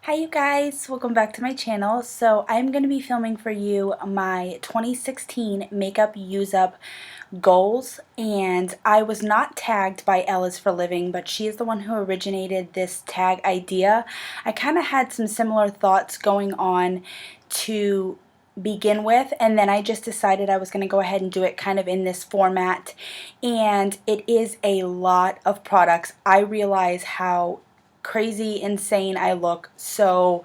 Hi you guys, welcome back to my channel. So I'm going to be filming for you my 2016 makeup use up goals, and I was not tagged by Ella's for Living, but she is the one who originated this tag idea. I kind of had some similar thoughts going on to begin with, and then I just decided I was going to go ahead and do it kind of in this format, and it is a lot of products. I realize how crazy insane I look, so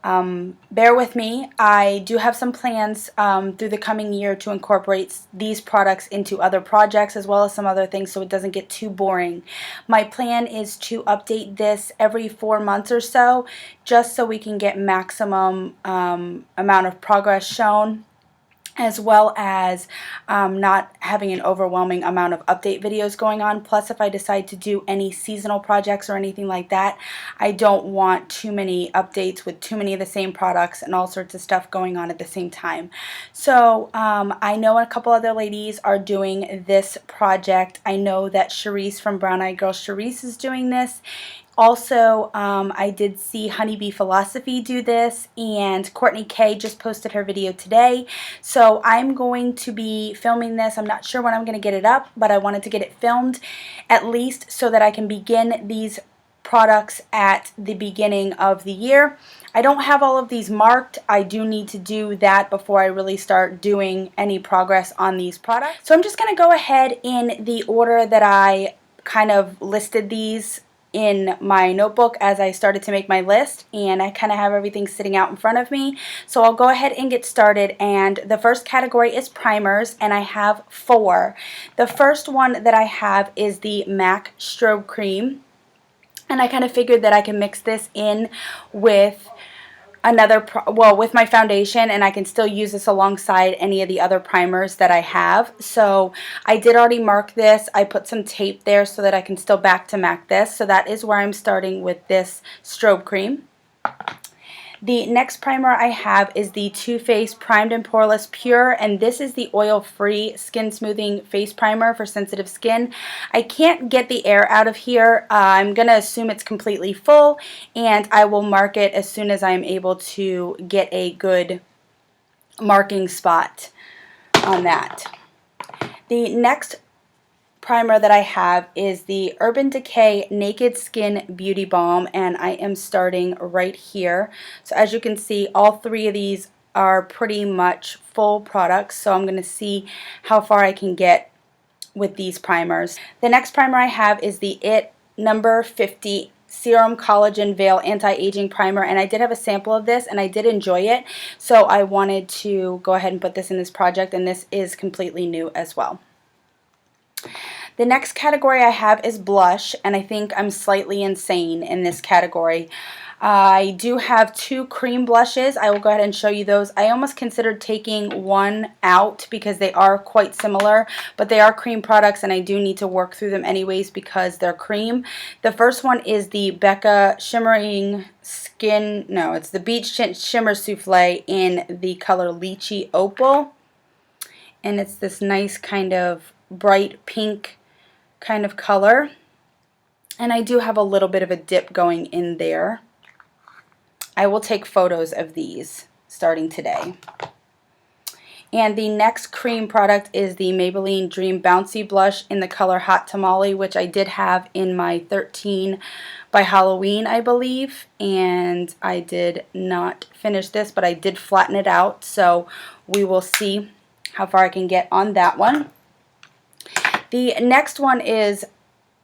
bear with me. I do have some plans through the coming year to incorporate these products into other projects as well as some other things so it doesn't get too boring. My plan is to update this every 4 months or so, just so we can get maximum amount of progress shown, as well as not having an overwhelming amount of update videos going on. Plus, if I decide to do any seasonal projects or anything like that, I don't want too many updates with too many of the same products and all sorts of stuff going on at the same time. So I know a couple other ladies are doing this project. I know that Charisse from Brown Eyed Girl Charisse is doing this. Also, I did see Honeybee Philosophy do this, and Courtney K just posted her video today. So I'm going to be filming this. I'm not sure when I'm going to get it up, but I wanted to get it filmed at least so that I can begin these products at the beginning of the year. I don't have all of these marked. I do need to do that before I really start doing any progress on these products. So I'm just going to go ahead in the order that I kind of listed these in my notebook as I started to make my list, and I kind of have everything sitting out in front of me. So I'll go ahead and get started, and the first category is primers, and I have 4. The first one that I have is the MAC Strobe Cream, and I kind of figured that I can mix this in with with my foundation, and I can still use this alongside any of the other primers that I have. So I did already mark this. I put some tape there so that I can still back to MAC this. So that is where I'm starting with this strobe cream. The next primer I have is the Too Faced Primed and Poreless Pure, and this is the oil-free skin smoothing face primer for sensitive skin. I can't get the air out of here. I'm going to assume it's completely full, and I will mark it as soon as I'm able to get a good marking spot on that. The next primer that I have is the Urban Decay Naked Skin Beauty Balm, and I am starting right here. So as you can see, all 3 of these are pretty much full products, so I'm going to see how far I can get with these primers. The next primer I have is the IT number 50 Serum Collagen Veil Anti-Aging Primer, and I did have a sample of this and I did enjoy it, so I wanted to go ahead and put this in this project, and this is completely new as well. The next category I have is blush, and I think I'm slightly insane in this category. I do have 2 cream blushes. I will go ahead and show you those. I almost considered taking one out because they are quite similar, but they are cream products and I do need to work through them anyways because they're cream. The first one is the Becca Shimmering Skin, no, it's the Beach Tint Shimmer Souffle in the color Lychee Opal, and it's this nice kind of bright pink kind of color, and I do have a little bit of a dip going in there. I will take photos of these starting today. And the next cream product is the Maybelline Dream Bouncy Blush in the color Hot Tamale, which I did have in my 13 by Halloween, I believe, and I did not finish this, but I did flatten it out, so we will see how far I can get on that one. The next one is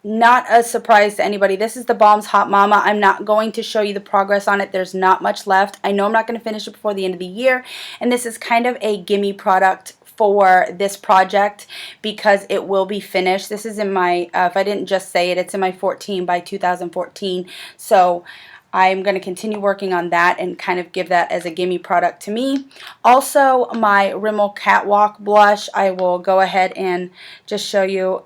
not a surprise to anybody. This is the Balm's Hot Mama. I'm not going to show you the progress on it. There's not much left. I know I'm not going to finish it before the end of the year, and this is kind of a gimme product for this project because it will be finished. This is in my, if I didn't just say it, it's in my 14 by 2014. So I'm going to continue working on that and kind of give that as a gimme product to me. Also, my Rimmel Catwalk blush, I will go ahead and just show you.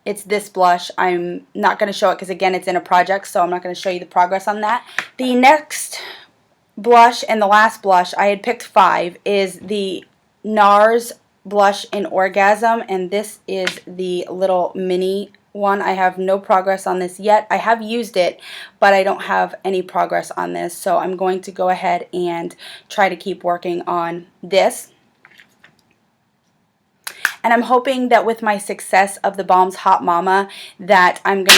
It's this blush. I'm not going to show it because, again, it's in a project, so I'm not going to show you the progress on that. The next blush and the last blush, I had picked 5, is the NARS blush in Orgasm, and this is the little mini one, I have no progress on this yet. I have used it, but I don't have any progress on this. So I'm going to go ahead and try to keep working on this. And I'm hoping that with my success of the Balm's Hot Mama that I'm going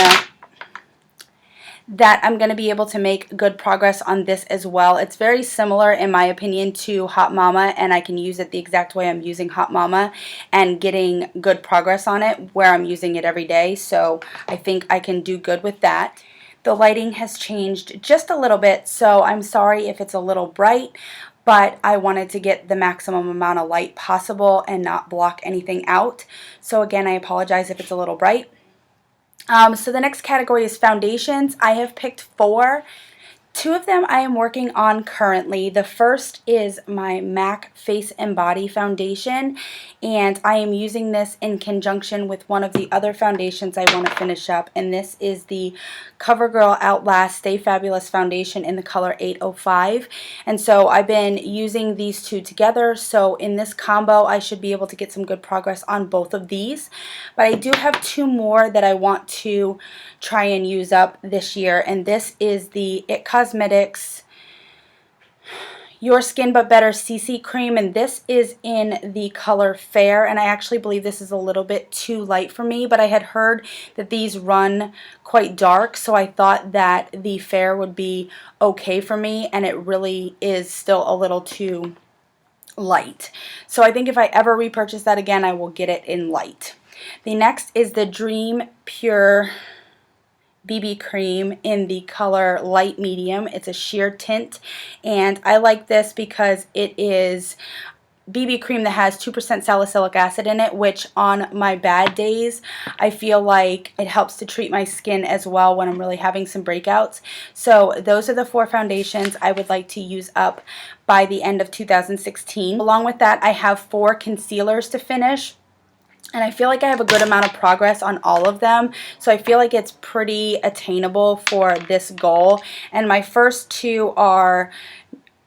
to be able to make good progress on this as well. It's very similar, in my opinion, to Hot Mama, and I can use it the exact way I'm using Hot Mama and getting good progress on it where I'm using it every day. So I think I can do good with that. The lighting has changed just a little bit, so I'm sorry if it's a little bright, but I wanted to get the maximum amount of light possible and not block anything out. So again, I apologize if it's a little bright. So the next category is foundations. I have picked 4. 2 of them I am working on currently. The first is my MAC Face and Body Foundation, and I am using this in conjunction with one of the other foundations I want to finish up, and this is the CoverGirl Outlast Stay Fabulous Foundation in the color 805. And so I've been using these two together, so in this combo I should be able to get some good progress on both of these. But I do have 2 more that I want to try and use up this year, and this is the It Cosmetics Your Skin But Better CC Cream, and this is in the color Fair, and I actually believe this is a little bit too light for me, but I had heard that these run quite dark, so I thought that the Fair would be okay for me, and it really is still a little too light. So I think if I ever repurchase that again, I will get it in light. The next is the Dream Pure BB cream in the color light medium. It's a sheer tint, and I like this because it is BB cream that has 2% salicylic acid in it, which on my bad days I feel like it helps to treat my skin as well when I'm really having some breakouts. So those are the 4 foundations I would like to use up by the end of 2016. Along with that, I have 4 concealers to finish. And I feel like I have a good amount of progress on all of them. So I feel like it's pretty attainable for this goal. And my first 2 are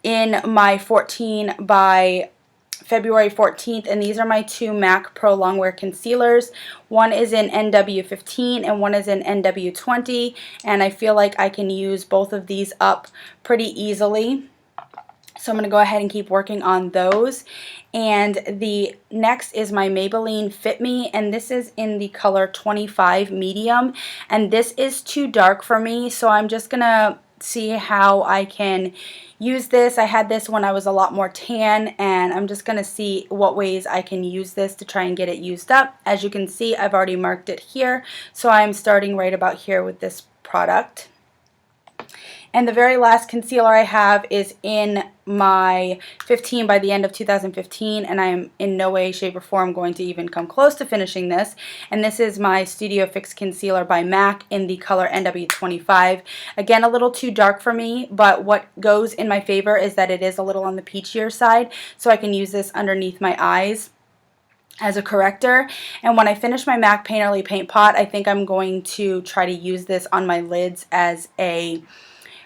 in my 14 by February 14th. And these are my 2 MAC Pro Longwear Concealers. One is in NW15 and one is in NW20. And I feel like I can use both of these up pretty easily. So I'm going to go ahead and keep working on those. And the next is my Maybelline Fit Me, and this is in the color 25 medium. And this is too dark for me, so I'm just going to see how I can use this. I had this when I was a lot more tan, and I'm just going to see what ways I can use this to try and get it used up. As you can see, I've already marked it here, so I'm starting right about here with this product. And the very last concealer I have is in my 15 by the end of 2015, and I'm in no way, shape, or form going to even come close to finishing this. And this is my Studio Fix Concealer by MAC in the color NW25. Again, a little too dark for me, but what goes in my favor is that it is a little on the peachier side, so I can use this underneath my eyes as a corrector. And when I finish my MAC Painterly Paint Pot, I think I'm going to try to use this on my lids as a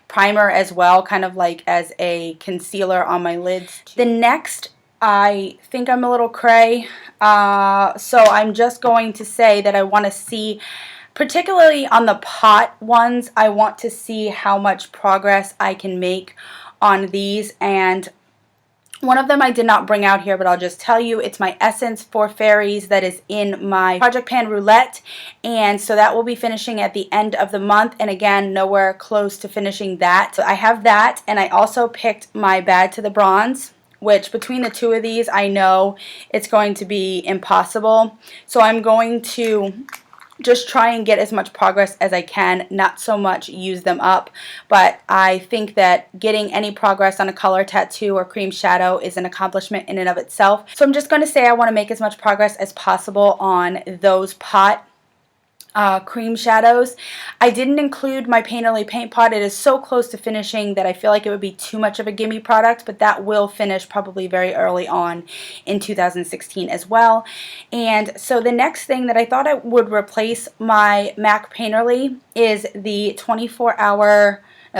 primer as well, kind of like as a concealer on my lids. The next, I think I'm a little cray, so I'm just going to say that I want to see, particularly on the pot ones, I want to see how much progress I can make on these. And one of them I did not bring out here, but I'll just tell you, it's my Essence for Fairies that is in my Project Pan Roulette, and so that will be finishing at the end of the month, and again, nowhere close to finishing that. So I have that, and I also picked my Bad to the Bronze, which between the 2 of these, I know it's going to be impossible. So I'm going to just try and get as much progress as I can, not so much use them up, but I think that getting any progress on a color tattoo or cream shadow is an accomplishment in and of itself. So I'm just going to say I want to make as much progress as possible on those pot cream shadows. I didn't include my Painterly Paint Pot. It is so close to finishing that I feel like it would be too much of a gimme product, but that will finish probably very early on in 2016 as well. And so the next thing that I thought I would replace my MAC Painterly is the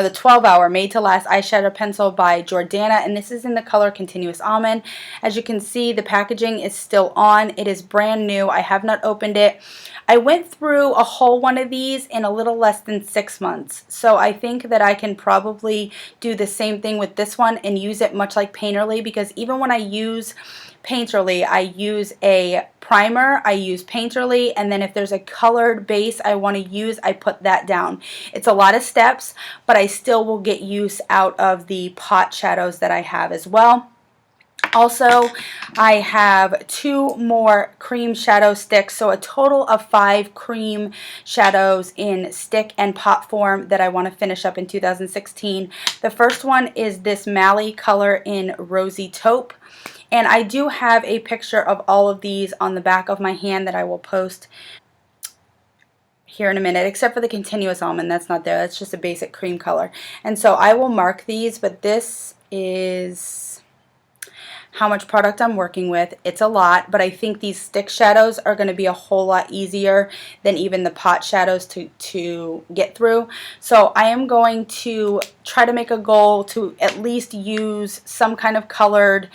the 12-hour Made to Last eyeshadow pencil by Jordana, and this is in the color Continuous Almond. As you can see, the packaging is still on. It is brand new. I have not opened it. I went through a whole one of these in a little less than 6 months, so I think that I can probably do the same thing with this one and use it much like Painterly, because even when I use Painterly, I use a primer, I use Painterly, and then if there's a colored base I want to use, I put that down. It's a lot of steps, but I still will get use out of the pot shadows that I have as well. Also, I have 2 more cream shadow sticks, so a total of 5 cream shadows in stick and pot form that I want to finish up in 2016. The first one is this Mally color in Rosy Taupe. And I do have a picture of all of these on the back of my hand that I will post here in a minute, except for the Continuous Almond. That's not there. That's just a basic cream color. And so I will mark these, but this is how much product I'm working with. It's a lot, but I think these stick shadows are going to be a whole lot easier than even the pot shadows to get through. So I am going to try to make a goal to at least use some kind of colored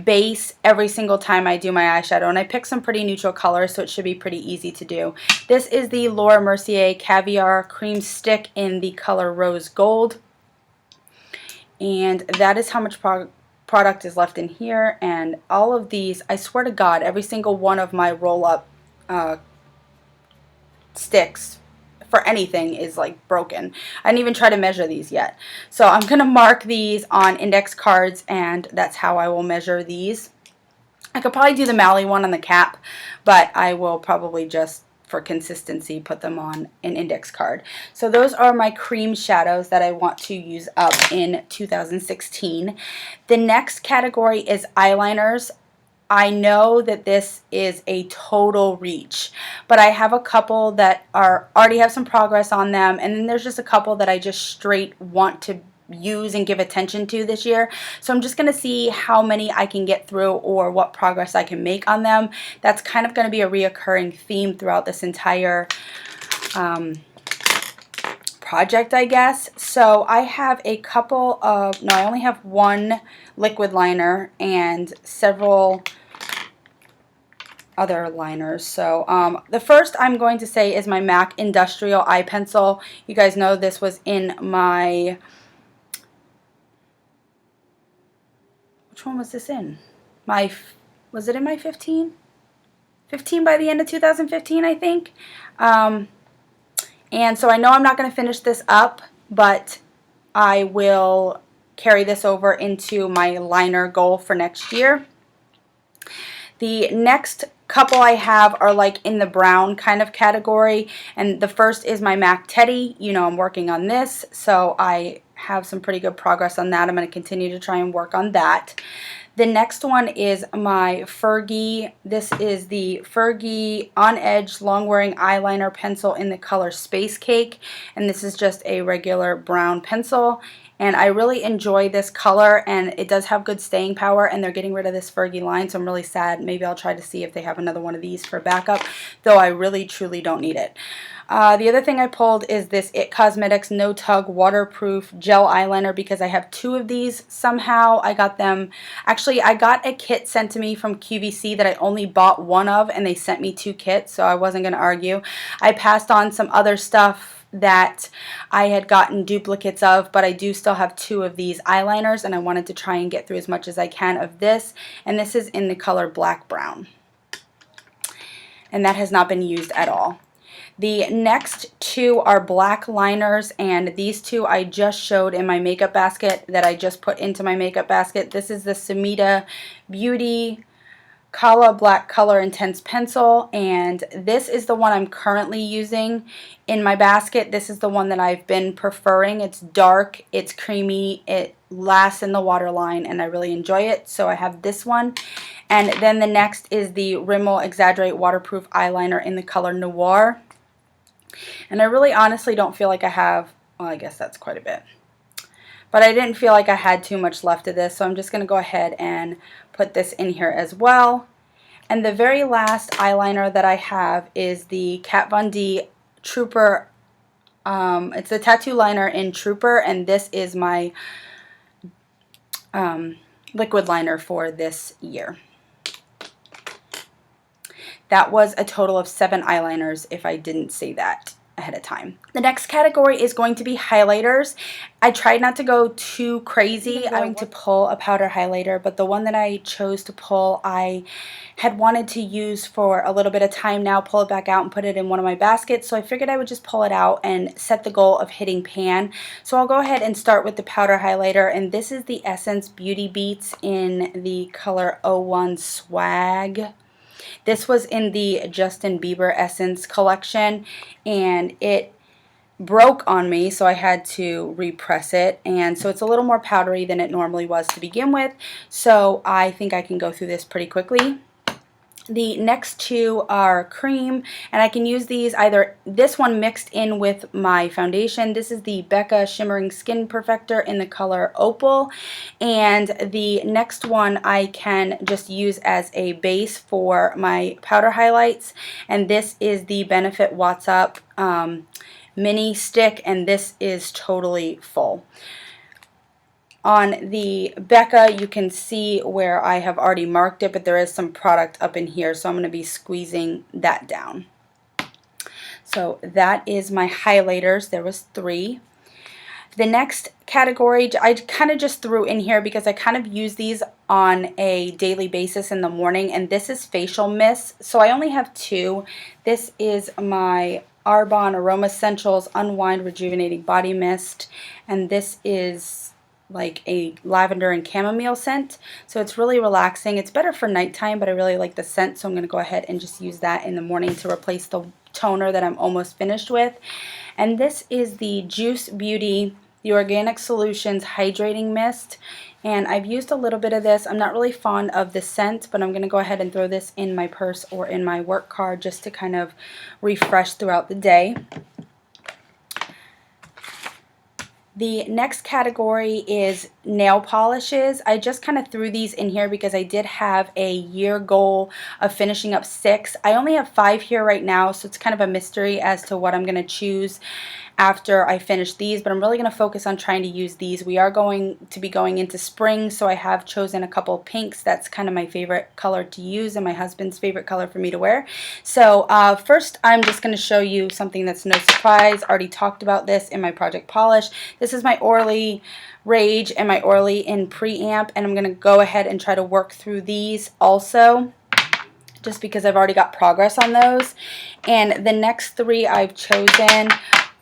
base every single time I do my eyeshadow, and I picked some pretty neutral colors, so it should be pretty easy to do. This is the Laura Mercier Caviar Cream Stick in the color Rose Gold, and that is how much product is left in here. And all of these, I swear to God, every single one of my roll-up sticks for anything is like broken. I didn't even try to measure these yet. So I'm going to mark these on index cards, and that's how I will measure these. I could probably do the Mally one on the cap, but I will probably just, for consistency, put them on an index card. So those are my cream shadows that I want to use up in 2016. The next category is eyeliners. I know that this is a total reach, but I have a couple that already have some progress on them, and then there's just a couple that I just straight want to use and give attention to this year. So I'm just going to see how many I can get through or what progress I can make on them. That's kind of going to be a reoccurring theme throughout this entire project, I guess. So I have a couple of, no, I only have one liquid liner and several other liners. So the first I'm going to say is my MAC Industrial Eye Pencil. You guys know this was in my, which one was this in? Was it in my 15? 15 by the end of 2015, I think. And so I know I'm not going to finish this up, but I will carry this over into my liner goal for next year. The next couple I have are like in the brown kind of category, and the first is my MAC Teddy. You know I'm working on this, so I have some pretty good progress on that. I'm going to continue to try and work on that. The next one is my Fergie. This is the Fergie On Edge Long Wearing Eyeliner Pencil in the color Space Cake, and this is just a regular brown pencil. And I really enjoy this color, and it does have good staying power, and they're getting rid of this Fergie line, so I'm really sad. Maybe I'll try to see if they have another one of these for backup, though I really truly don't need it. The other thing I pulled is this It Cosmetics No Tug Waterproof Gel Eyeliner, because I have 2 of these somehow. I got them, actually I got a kit sent to me from QVC that I only bought 1 of, and they sent me 2 kits, so I wasn't going to argue. I passed on some other stuff that I had gotten duplicates of, but I do still have 2 of these eyeliners, and I wanted to try and get through as much as I can of this, and this is in the color Black Brown, and that has not been used at all. The next 2 are black liners, and these 2 I just showed in my makeup basket that I just put into my makeup basket. This is the Semita Beauty Kala Black Color Intense Pencil, and this is the one I'm currently using in my basket. This is the one that I've been preferring. It's dark, it's creamy, it lasts in the waterline, and I really enjoy it, so I have this one. And then the next is the Rimmel Exaggerate Waterproof Eyeliner in the color Noir. And I really honestly don't feel like I have, well, I guess that's quite a bit. But I didn't feel like I had too much left of this, so I'm just going to go ahead and put this in here as well. And the very last eyeliner that I have is the Kat Von D Trooper it's the tattoo liner in Trooper, and this is my liquid liner for this year. That was a total of 7 eyeliners, if I didn't say that ahead of time. The next category is going to be highlighters. I tried not to go too crazy. I'm going to pull a powder highlighter, but the one that I chose to pull, I had wanted to use for a little bit of time now, pull it back out and put it in one of my baskets, so I figured I would just pull it out and set the goal of hitting pan. So I'll go ahead and start with the powder highlighter, and this is the Essence Beauty Beats in the color 01 Swag. This was in the Justin Bieber Essence collection, and it broke on me, so I had to repress it, and so it's a little more powdery than it normally was to begin with, so I think I can go through this pretty quickly. The next two are cream, and I can use these either this one mixed in with my foundation. This is the Becca Shimmering Skin Perfector in the color Opal, and the next one I can just use as a base for my powder highlights, and this is the Benefit What's Up mini stick, and this is totally full. On the Becca, you can see where I have already marked it, but there is some product up in here, so I'm going to be squeezing that down. So that is my highlighters. There was 3. The next category I kind of just threw in here because I kind of use these on a daily basis in the morning, and this is facial mist. So I only have 2. This is my Arbonne Aroma Essentials Unwind Rejuvenating Body Mist, and this is like a lavender and chamomile scent, so it's really relaxing. It's better for nighttime, but I really like the scent, so I'm going to go ahead and just use that in the morning to replace the toner that I'm almost finished with. And this is the Juice Beauty, the Organic Solutions Hydrating Mist, and I've used a little bit of this. I'm not really fond of the scent, but I'm going to go ahead and throw this in my purse or in my work car just to kind of refresh throughout the day. The next category is nail polishes. I just kind of threw these in here because I did have a year goal of finishing up 6. I only have 5 here right now, so it's kind of a mystery as to what I'm going to choose after I finish these, but I'm really going to focus on trying to use these. We are going to be going into spring, so I have chosen a couple of pinks. That's kind of my favorite color to use and my husband's favorite color for me to wear. So first I'm just going to show you something that's no surprise. Already talked about this in my project polish. This is my Orly Rage and my Orly in Preamp, and I'm going to go ahead and try to work through these also, just because I've already got progress on those. And the next 3 I've chosen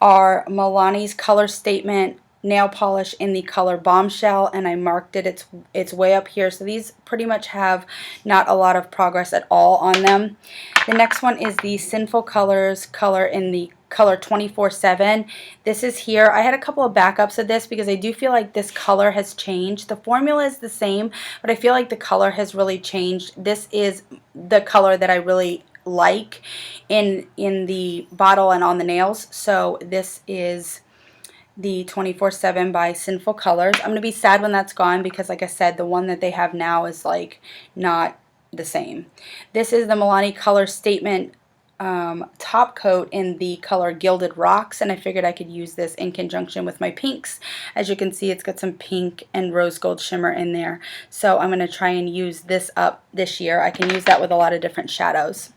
are Milani's Color Statement nail polish in the color Bombshell, and I marked it. It's way up here, so these pretty much have not a lot of progress at all on them. The next one is the Sinful Colors color in the color 24/7. This is here. I had a couple of backups of this because I do feel like this color has changed. The formula is the same, but I feel like the color has really changed. This is the color that I really like in the bottle and on the nails. So this is the 24/7 by Sinful Colors. I'm going to be sad when that's gone because, like I said, the one that they have now is like not the same. This is the Milani Color Statement top coat in the color Gilded Rocks, and I figured I could use this in conjunction with my pinks. As you can see, it's got some pink and rose gold shimmer in there, so I'm going to try and use this up this year. I can use that with a lot of different shadows.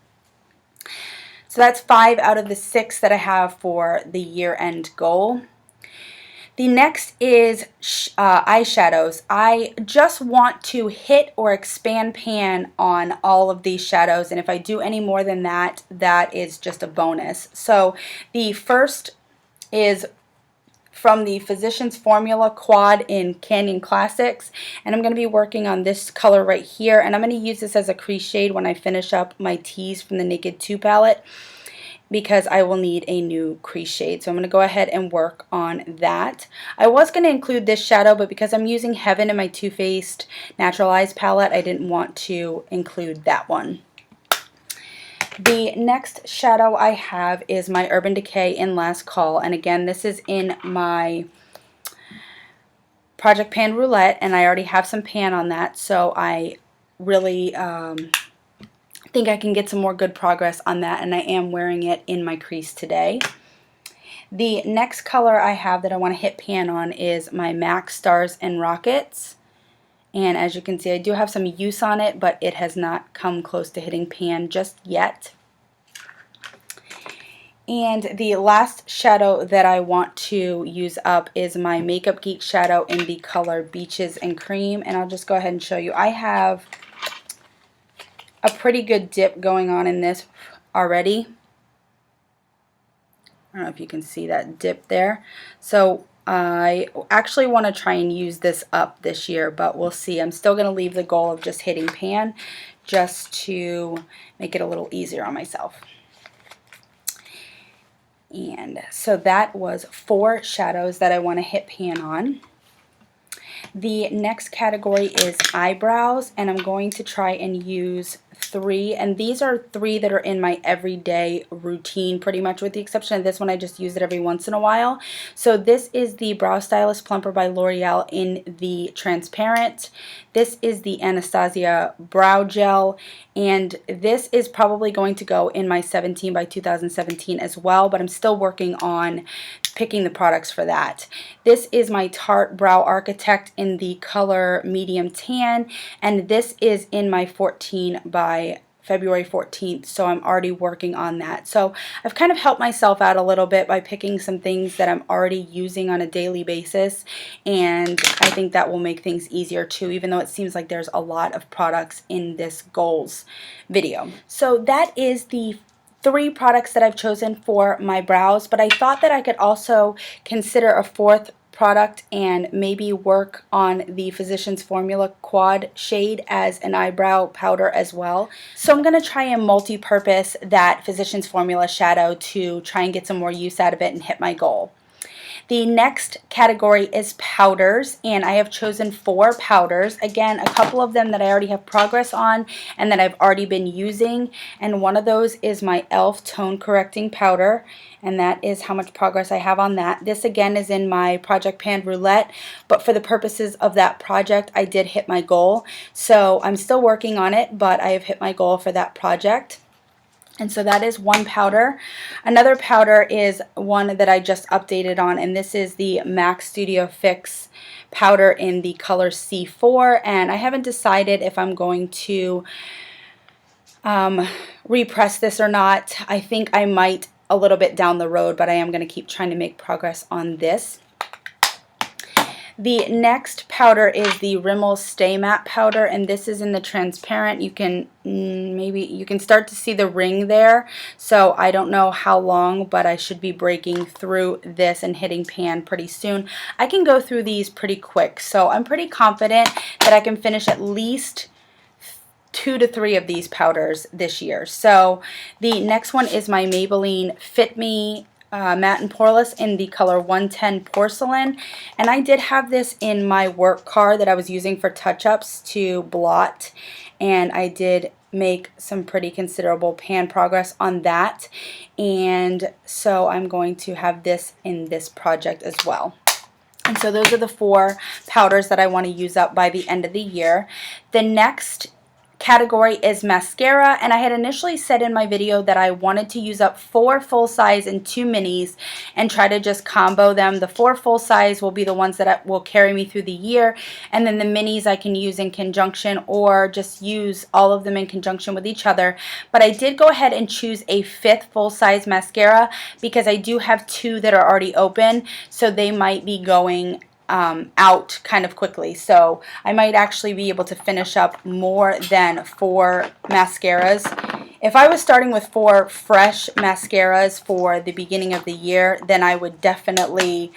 So that's 5 out of the 6 that I have for the year-end goal. The next is eyeshadows. I just want to hit or expand pan on all of these shadows, and if I do any more than that, that is just a bonus. So the first is from the Physicians Formula Quad in Canyon Classics, and I'm going to be working on this color right here, and I'm going to use this as a crease shade when I finish up my Tease from the Naked 2 palette, because I will need a new crease shade. So I'm going to go ahead and work on that. I was going to include this shadow, but because I'm using Heaven in my Too Faced Natural Eyes palette, I didn't want to include that one. The next shadow I have is my Urban Decay in Last Call, and again, this is in my Project Pan Roulette, and I already have some pan on that, so I really think I can get some more good progress on that, and I am wearing it in my crease today. The next color I have that I want to hit pan on is my MAC Stars and Rockets. And as you can see, I do have some use on it, but it has not come close to hitting pan just yet. And the last shadow that I want to use up is my Makeup Geek shadow in the color Beaches and Cream. And I'll just go ahead and show you. I have a pretty good dip going on in this already. I don't know if you can see that dip there. So I actually want to try and use this up this year, but we'll see. I'm still going to leave the goal of just hitting pan just to make it a little easier on myself. And so that was 4 shadows that I want to hit pan on. The next category is eyebrows, and I'm going to try and use 3, and these are 3 that are in my everyday routine pretty much, with the exception of this one. I just use it every once in a while. So this is the Brow Stylist Plumper by L'Oreal in the transparent. This is the Anastasia Brow Gel, and this is probably going to go in my 17 by 2017 as well, but I'm still working on picking the products for that. This is my Tarte Brow Architect in the color medium tan, and this is in my 14 by February 14th, so I'm already working on that. So I've kind of helped myself out a little bit by picking some things that I'm already using on a daily basis, and I think that will make things easier too, even though it seems like there's a lot of products in this goals video. So that is the 3 products that I've chosen for my brows, but I thought that I could also consider a 4th product and maybe work on the Physicians Formula Quad Shade as an eyebrow powder as well. So I'm going to try and multi-purpose that Physicians Formula shadow to try and get some more use out of it and hit my goal. The next category is powders, and I have chosen 4 powders. Again, a couple of them that I already have progress on and that I've already been using, and one of those is my e.l.f. Tone Correcting Powder, and that is how much progress I have on that. This again is in my Project Pan Roulette, but for the purposes of that project, I did hit my goal. So I'm still working on it, but I have hit my goal for that project. And so that is one powder. Another powder is one that I just updated on, and this is the MAC Studio Fix powder in the color C4, and I haven't decided if I'm going to repress this or not. I think I might a little bit down the road, but I am going to keep trying to make progress on this. The next powder is the Rimmel Stay Matte powder, and this is in the transparent. You can maybe you can start to see the ring there, so I don't know how long, but I should be breaking through this and hitting pan pretty soon. I can go through these pretty quick, so I'm pretty confident that I can finish at least 2 to 3 of these powders this year. So the next one is my Maybelline Fit Me Matte and Poreless in the color 110 Porcelain, and I did have this in my work car that I was using for touch-ups to blot, and I did make some pretty considerable pan progress on that, and so I'm going to have this in this project as well. And so those are the 4 powders that I want to use up by the end of the year. The next category is mascara, and I had initially said in my video that I wanted to use up 4 full size and 2 minis and try to just combo them. The 4 full size will be the ones that will carry me through the year, and then the minis I can use in conjunction or just use all of them in conjunction with each other. But I did go ahead and choose a 5th full size mascara because I do have 2 that are already open, so they might be going out kind of quickly. So I might actually be able to finish up more than 4 mascaras. If I was starting with 4 fresh mascaras for the beginning of the year, then I would definitely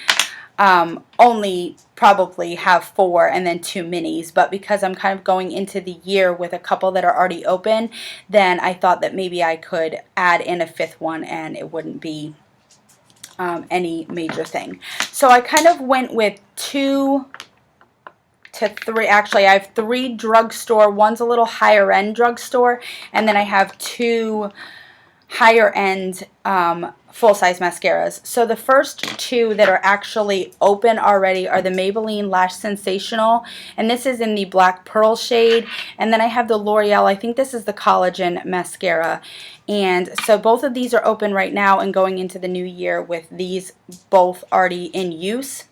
only probably have 4 and then 2 minis. But because I'm kind of going into the year with a couple that are already open, then I thought that maybe I could add in a 5th one and it wouldn't be any major thing. So I kind of went with 2 to 3. Actually, I have 3 drugstore. One's a little higher end drugstore, and then I have 2 higher end full-size mascaras. So the first two that are actually open already are the Maybelline Lash Sensational, and this is in the Black Pearl shade. And then I have the L'Oreal, I think this is the Collagen Mascara. And so both of these are open right now and going into the new year with these both already in use.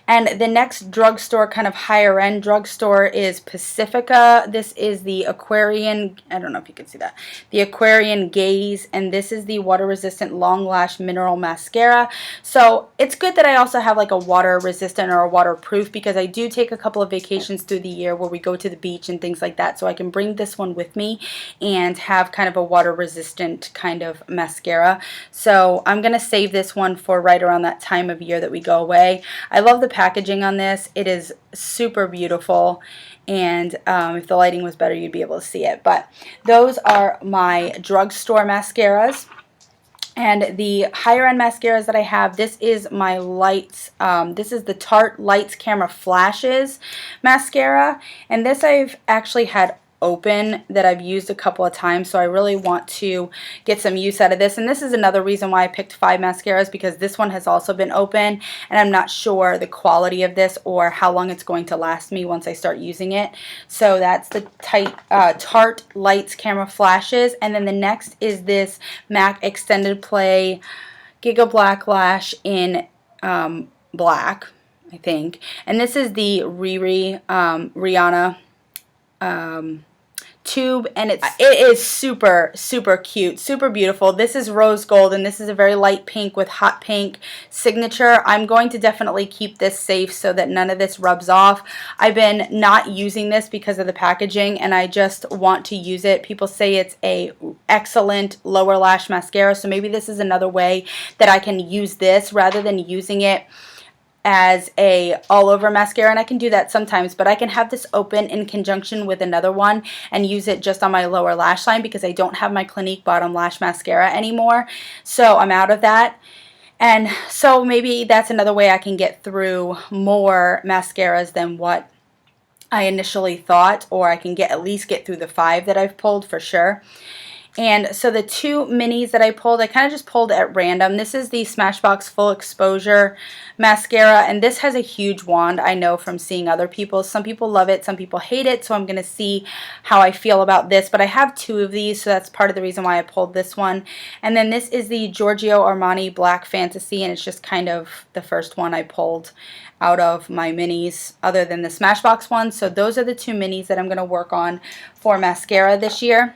And the next drugstore, kind of higher end drugstore, is Pacifica. This is the Aquarian, I don't know if you can see that, the Aquarian Gaze, and this is the water resistant long lash mineral mascara. So it's good that I also have like a water resistant or a waterproof, because I do take a couple of vacations through the year where we go to the beach and things like that. So I can bring this one with me and have kind of a water resistant kind of mascara. So I'm going to save this one for right around that time of year that we go away. I love the packaging on this. It is super beautiful, and if the lighting was better you'd be able to see it. But those are my drugstore mascaras. And the higher end mascaras that I have, this is my Lights, this is the Tarte Lights Camera Flashes mascara, and this I've actually had open that I've used a couple of times, so I really want to get some use out of this. And this is another reason why I picked 5 mascaras, because this one has also been open and I'm not sure the quality of this or how long it's going to last me once I start using it. So that's the Tarte Lights Camera Flashes. And then the next is this MAC Extended Play Giga Black Lash in black, I think. And this is the Rihanna tube, and it is super cute, super beautiful. This is rose gold, and this is a very light pink with hot pink signature. I'm going to definitely keep this safe so that none of this rubs off. I've been not using this because of the packaging, and I just want to use it. People say it's a excellent lower lash mascara, so maybe this is another way that I can use this rather than using it as a all over mascara. And I can do that sometimes, but I can have this open in conjunction with another one and use it just on my lower lash line, because I don't have my Clinique Bottom Lash Mascara anymore, so I'm out of that. And so maybe that's another way I can get through more mascaras than what I initially thought, or I can at least get through the 5 that I've pulled for sure. And so the 2 minis that I pulled, I kind of just pulled at random. This is the Smashbox Full Exposure Mascara, and this has a huge wand, I know from seeing other people. Some people love it, some people hate it, so I'm going to see how I feel about this. But I have 2 of these, so that's part of the reason why I pulled this one. And then this is the Giorgio Armani Black Fantasy, and it's just kind of the first one I pulled out of my minis other than the Smashbox one. So those are the 2 minis that I'm going to work on for mascara this year.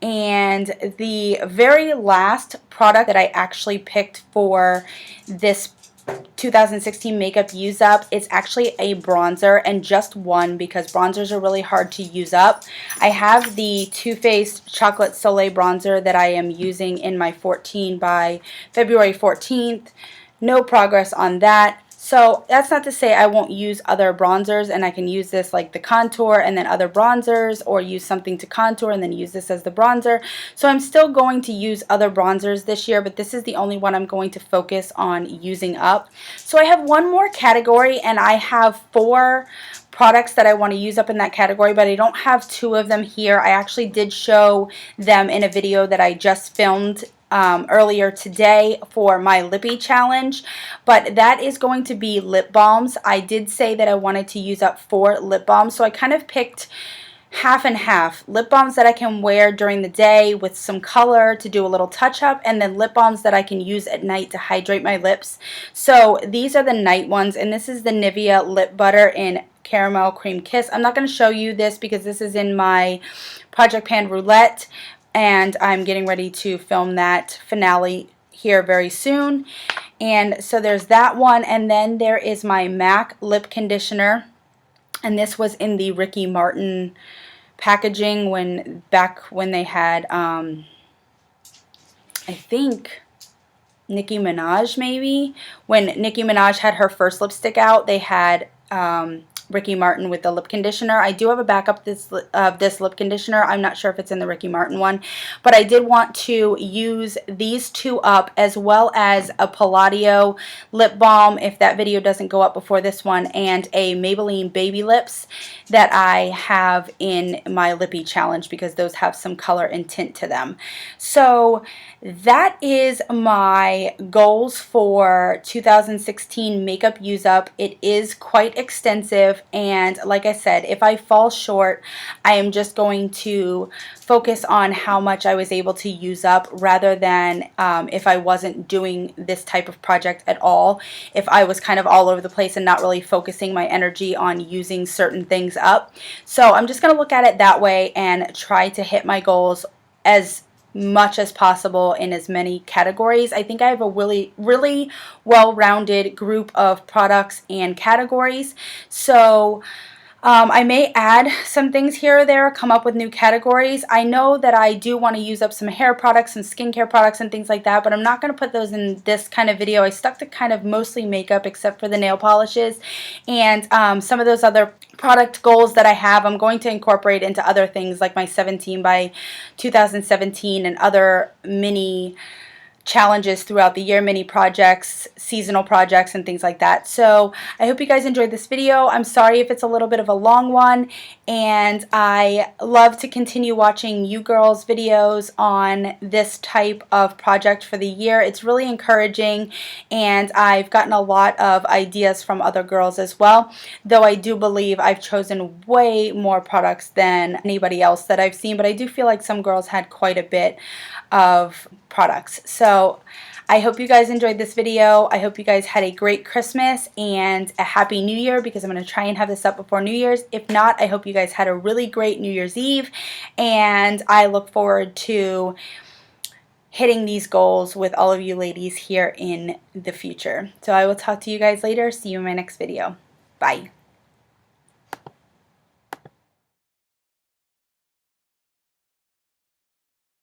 And the very last product that I actually picked for this 2016 makeup use up, it's actually a bronzer, and just one, because bronzers are really hard to use up. I have the Too Faced Chocolate Soleil bronzer that I am using in my 14 by February 14th. No progress on that. So that's not to say I won't use other bronzers, and I can use this like the contour and then other bronzers, or use something to contour and then use this as the bronzer. So I'm still going to use other bronzers this year, but this is the only one I'm going to focus on using up. So I have one more category, and I have 4 products that I want to use up in that category, but I don't have 2 of them here. I actually did show them in a video that I just filmed earlier today for my lippy challenge, but that is going to be lip balms. I did say that I wanted to use up 4 lip balms, so I kind of picked half and half. Lip balms that I can wear during the day with some color to do a little touch up, and then lip balms that I can use at night to hydrate my lips. So these are the night ones, and this is the Nivea Lip Butter in Caramel Cream Kiss. I'm not going to show you this because this is in my Project Pan Roulette, and I'm getting ready to film that finale here very soon. And so there's that one, and then there is my MAC lip conditioner, and this was in the Ricky Martin packaging back when they had I think Nicki Minaj, maybe when Nicki Minaj had her first lipstick out, they had Ricky Martin with the lip conditioner. I do have a backup of this lip conditioner. I'm not sure if it's in the Ricky Martin one, but I did want to use these two up, as well as a Palladio lip balm if that video doesn't go up before this one, and a Maybelline Baby Lips that I have in my Lippy Challenge, because those have some color and tint to them. So that is my goals for 2016 makeup use up. It is quite extensive, and like I said, if I fall short, I am just going to focus on how much I was able to use up, rather than if I wasn't doing this type of project at all, if I was kind of all over the place and not really focusing my energy on using certain things up. So I'm just going to look at it that way and try to hit my goals as much as possible in as many categories. I think I have a really well-rounded group of products and categories. So I may add some things here or there, come up with new categories. I know that I do want to use up some hair products and skincare products and things like that, but I'm not going to put those in this kind of video. I stuck to kind of mostly makeup, except for the nail polishes, and some of those other product goals that I have, I'm going to incorporate into other things, like my 17 by 2017 and other mini challenges throughout the year, mini projects, seasonal projects, and things like that. So I hope you guys enjoyed this video. I'm sorry if it's a little bit of a long one, and I love to continue watching you girls' videos on this type of project for the year. It's really encouraging, and I've gotten a lot of ideas from other girls as well, though I do believe I've chosen way more products than anybody else that I've seen, but I do feel like some girls had quite a bit of products. So I hope you guys enjoyed this video. I hope you guys had a great Christmas and a happy New Year, because I'm going to try and have this up before New Year's. If not, I hope you guys had a really great New Year's Eve, and I look forward to hitting these goals with all of you ladies here in the future. So I will talk to you guys later. See you in my next video. Bye.